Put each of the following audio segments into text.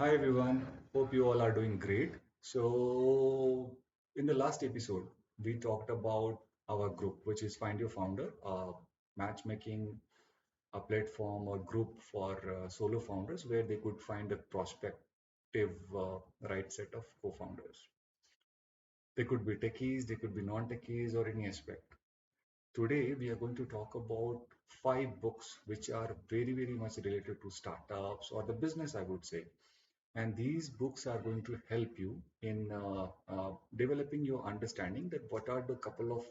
Hi everyone, hope you all are doing great. So, in the last episode, we talked about our group, which is Find Your Founder, a matchmaking a platform or group for solo founders where they could find a prospective right set of co-founders. They could be techies, they could be non-techies, or any aspect. Today, we are going to talk about five books which are very much related to startups or the business, I would say. And these books are going to help you in developing your understanding that what are the couple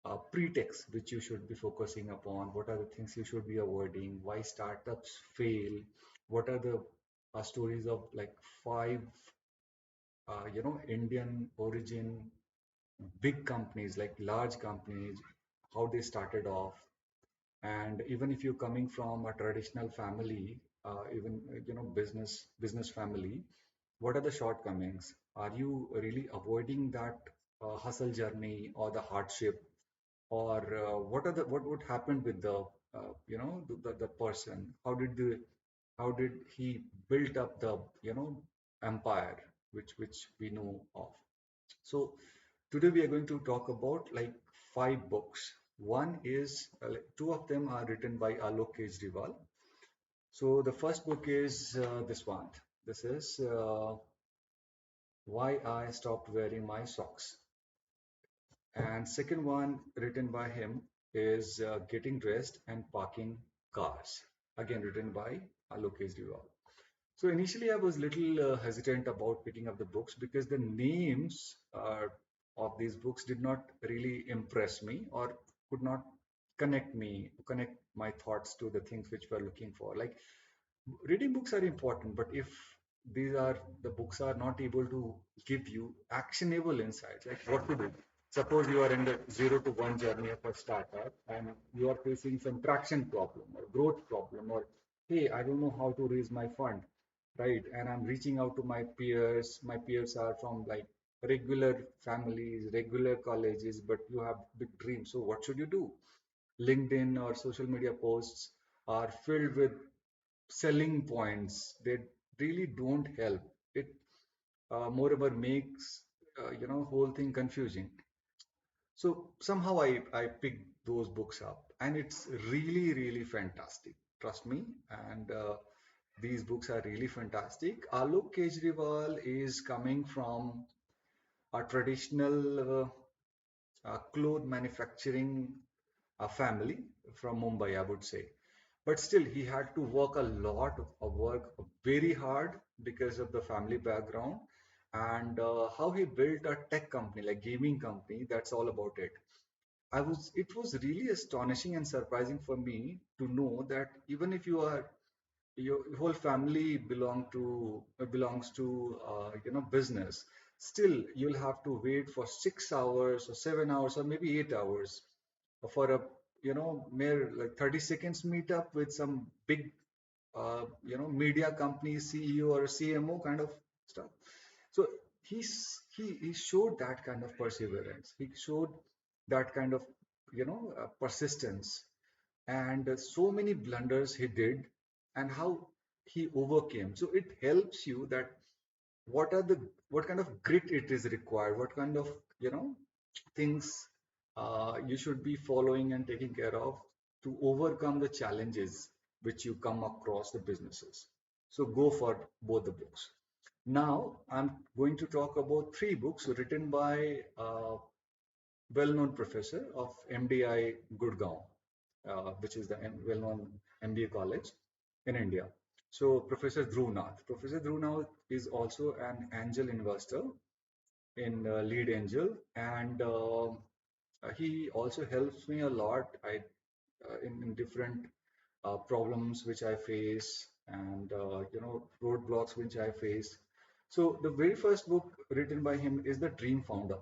of pretexts which you should be focusing upon, what are the things you should be avoiding, why startups fail, what are the stories of like five, Indian origin big companies, like large companies, how they started off, and even if you're coming from a traditional family, even business family, what are the shortcomings? Are you really avoiding that hustle journey or the hardship, or what would happen with the the person? How did he build up the empire which we know of? So today we are going to talk about like five books. One is two of them are written by Alok Kejriwal. So the first book is this one. This is Why I Stopped Wearing My Socks. And second one written by him is Getting Dressed and Parking Cars. Again written by Alok Kejriwal. So initially, I was little hesitant about picking up the books because the names of these books did not really impress me or could not connect my thoughts to the things which we're looking for. Like reading books are important, but if the books are not able to give you actionable insights, like what to do. Suppose you are in the 0 to 1 journey of a startup and you are facing some traction problem or growth problem, or hey, I don't know how to raise my fund, right? And I'm reaching out to my peers. My peers are from like regular families, regular colleges, but you have big dreams. So what should you do? LinkedIn or social media posts are filled with selling points. They really don't help. It moreover makes whole thing confusing. So somehow I picked those books up, and it's really fantastic. Trust me. And these books are really fantastic. Alok Kejriwal is coming from a traditional cloth manufacturing family from Mumbai, I would say. But still, he had to work a lot, work very hard because of the family background and how he built a tech company, like gaming company. That's all about it. It was really astonishing and surprising for me to know that even if your whole family belongs to business, still you'll have to wait for 6 hours or 7 hours or maybe 8 hours for a mere like 30 seconds meetup with some big media company CEO or CMO kind of stuff. So he showed that kind of perseverance. He showed that kind of persistence, and so many blunders he did, and how he overcame. So it helps you that what kind of grit it is required, what kind of things you should be following and taking care of to overcome the challenges which you come across the businesses. So go for both the books. Now I'm going to talk about three books written by well-known professor of MDI Gurgaon, which is the well-known MBA college in India. So Professor Dhruv Nath. Professor Dhruv Nath is also an angel investor in Lead Angel, and he also helps me a lot. In different problems which I face, and roadblocks which I face. So the very first book written by him is The Dream Founder.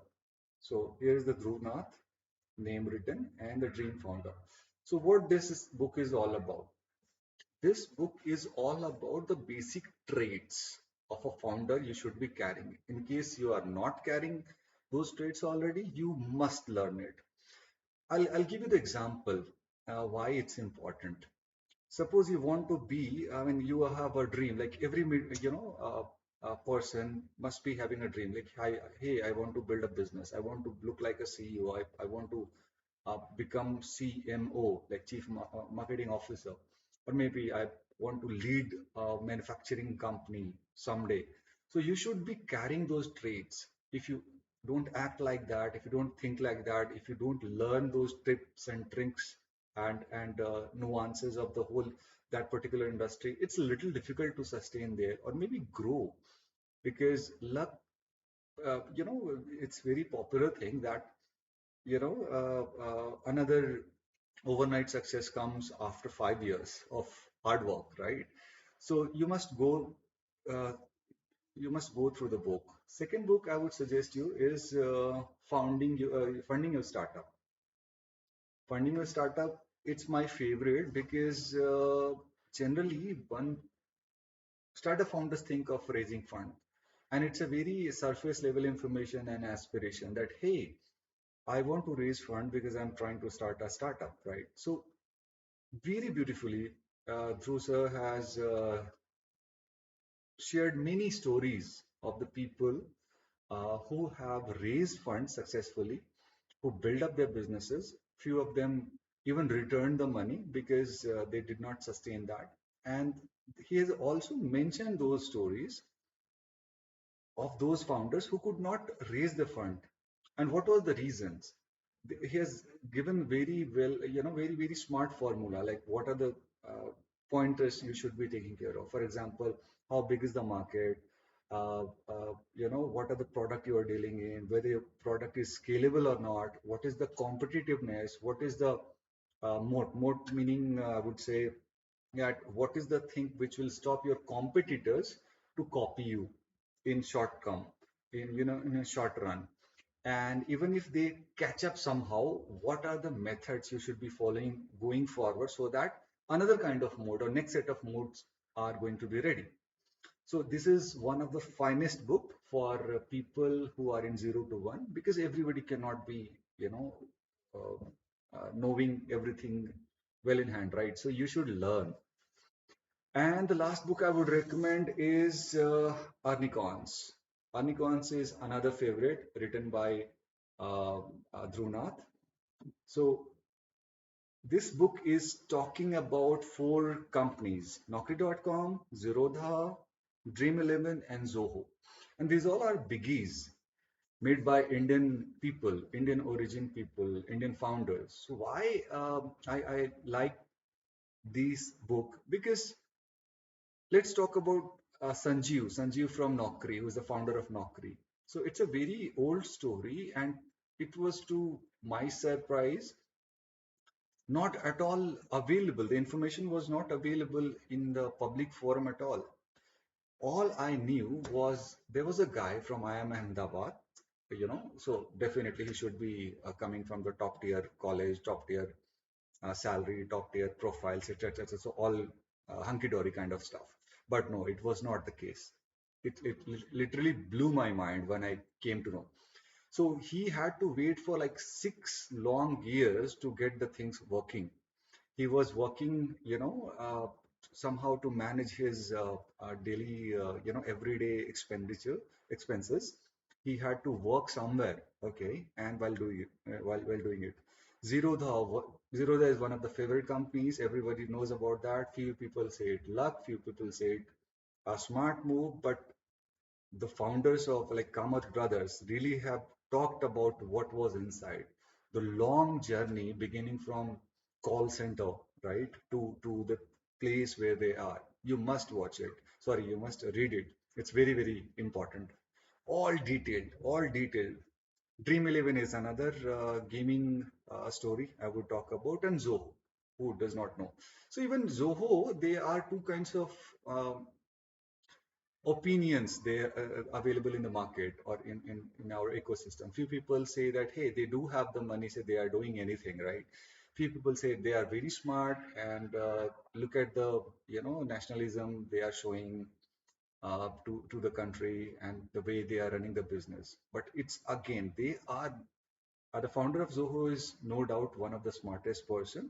So here is the Dhruv Nath name written and The Dream Founder. So what book is all about? This book is all about the basic traits of a founder you should be carrying. In case you are not carrying those traits already, you must learn it. I'll give you the example why it's important. Suppose you want to be, I mean, you have a dream, like every, person must be having a dream. Like, hey, I want to build a business. I want to look like a CEO. I want to become CMO, like Marketing Officer, or maybe I want to lead a manufacturing company someday. So you should be carrying those traits. If you don't act like that, if you don't think like that, if you don't learn those tips and tricks and nuances of the whole that particular industry, it's a little difficult to sustain there or maybe grow because luck. It's very popular thing that another overnight success comes after 5 years of hard work, right? So uh, you must go through the book. Second book I would suggest you is funding your startup. Funding your startup, it's my favorite because generally one startup founders think of raising fund, and it's a very surface level information and aspiration that hey, I want to raise fund because I'm trying to start a startup, right? So very beautifully, Dhruv sir has shared many stories of the people who have raised funds successfully, who build up their businesses. Few of them even returned the money because they did not sustain that. And he has also mentioned those stories of those founders who could not raise the fund and what was the reasons. He has given very well, very very smart formula, like what are the uh, pointers you should be taking care of. For example, how big is the market, what are the product you are dealing in, whether your product is scalable or not, what is the competitiveness, what is the moat meaning, I would say that what is the thing which will stop your competitors to copy you in short term, in a short run. And even if they catch up somehow, what are the methods you should be following going forward so that another kind of mode or next set of modes are going to be ready. So this is one of the finest book for people who are in 0 to 1, because everybody cannot be uh, knowing everything well in hand, right? So you should learn. And the last book I would recommend is Arnicons. Arnicons is another favorite written by Dhrunath. So this book is talking about four companies: Naukri.com, Zerodha, Dream11, and Zoho. And these all are biggies made by Indian people, Indian origin people, Indian founders. So why I like this book? Because let's talk about Sanjeev from Naukri, who's the founder of Naukri. So it's a very old story, and it was, to my surprise, not at all available. The information was not available in the public forum at all. All I knew was there was a guy from IIM Ahmedabad, so definitely he should be coming from the top tier college, top tier salary, top tier profiles, etc., etc. So all hunky dory kind of stuff. But no, it was not the case. It literally blew my mind when I came to know. So he had to wait for like 6 long years to get the things working. He was working, somehow to manage his daily, everyday expenses. He had to work somewhere, okay, and while doing it, while doing it. Zerodha is one of the favorite companies. Everybody knows about that. Few people say it luck, few people say it a smart move, but the founders of like Kamath brothers really have talked about what was inside the long journey, beginning from call center, right, to the place where they are. You must watch it. Sorry, you must read it. It's very very important. All detailed, all detailed. Dream 11 is another gaming story I would talk about, and Zoho. Who does not know? So even Zoho, they are two kinds of opinions there available in the market or in our ecosystem. Few people say that hey, they do have the money, say they are doing anything, right? Few people say they are very smart, and look at the nationalism they are showing to the country and the way they are running the business. But it's again, they are the founder of Zoho is no doubt one of the smartest person,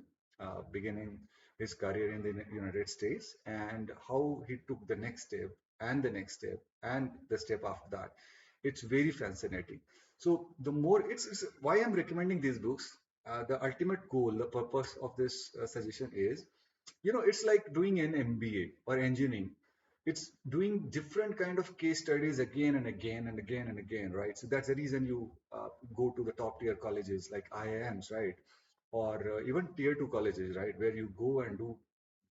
beginning. his career in the United States and how he took the next step and the next step and the step after that. It's very fascinating. So the more it's why I'm recommending these books. The ultimate goal, the purpose of this suggestion is, it's like doing an MBA or engineering. It's doing different kind of case studies again and again and again and again, right? So that's the reason you go to the top tier colleges like IIMs, right? Or even tier two colleges, right? Where you go and do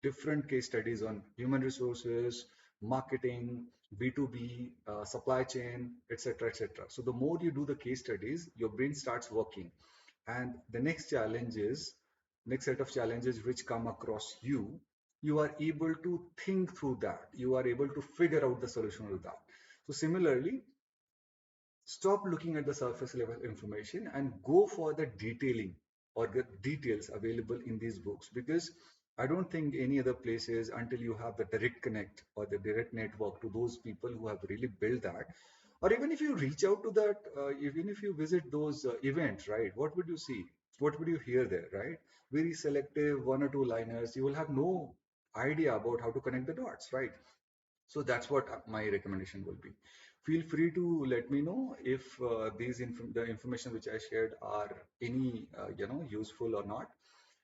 different case studies on human resources, marketing, B2B, supply chain, etc., etc. So the more you do the case studies, your brain starts working. And the next set of challenges which come across you, you are able to think through that. You are able to figure out the solution to that. So similarly, stop looking at the surface level information and go for the detailing or the details available in these books, because I don't think any other places, until you have the direct connect or the direct network to those people who have really built that, or even if you reach out to that, even if you visit those events, right, what would you see, what would you hear there, right? Very selective one or two liners, you will have no idea about how to connect the dots, right? So that's what my recommendation will be. Feel free to let me know if the information which I shared are any useful or not,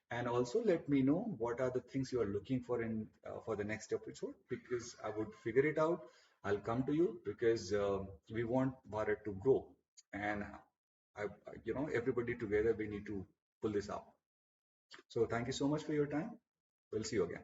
and also let me know what are the things you are looking for in for the next episode, because I would figure it out. I'll come to you because we want Bharat to grow, and everybody together we need to pull this up. So thank you so much for your time. We'll see you again.